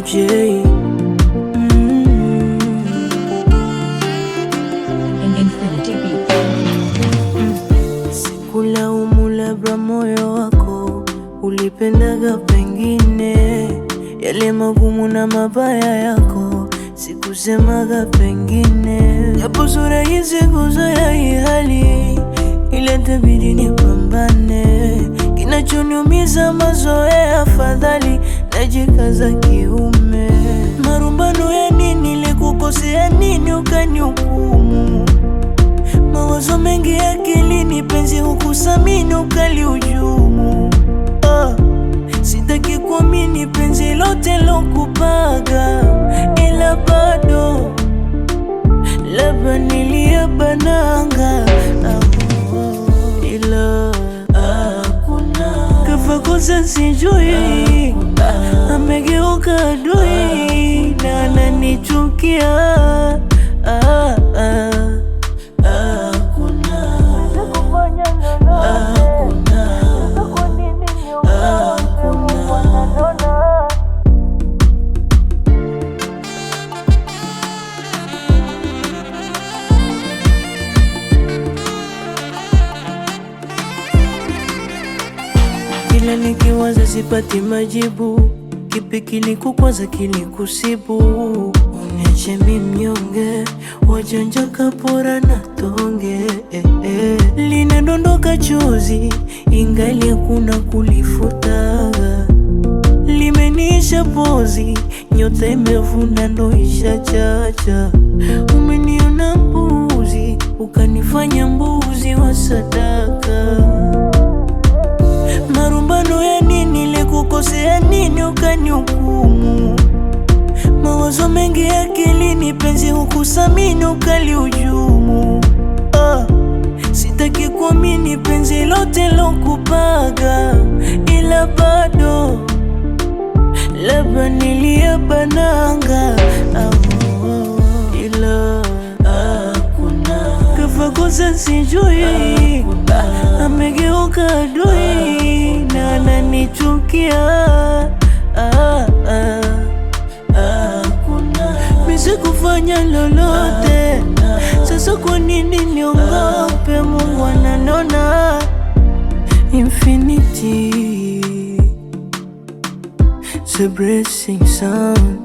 J. Infinity Beats. Sikulaumu, labda moyo wako ulipendaga pengine yale magumu na mabaya yako, sikusemaga pengine, japo sura hizi kuzoea hii hali, ile tabidi nipambane. Kinachoniumiza mazoea, afadhali najikaza kiume. Marumbano ya nini? Nilikukosea nini ukanihukumu? Mawazo mengi akilini, penzi hukusamini ukalihujumu. Sitaki kuamini penzi lote lokupaga, ila bado labda niliyabananga, ila hakuna kafa kosa sijui, amegeuka adui na ananichukia. Kila nikiwaza sipati majibu, kipi kilikukwaza kilikusibu? Uniache mimi mnyonge, wajanja kapora na tonge, linadondoka chozi ingali hakuna kulifuta, limeniisha pozi, nyota imevunda ndo ishachacha. Umeniona mbuzi, ukanifanya mbuzi wa sadaka. Marumbano ya nini? Nilikukosea nini ukanihukumu? Mawazo mengi akilini, penzi hukusamini ukalihujumu. Sitaki kuamini penzi lote lokupaga, ila bado labda niliyabananga, ila hakuna kafa kosa sijui, amegeuka adui na ananichukia. Mimi sikufanya lolote, sasa kwa nini niongope? Mungu ananona. Infinity, it's a blessing sound.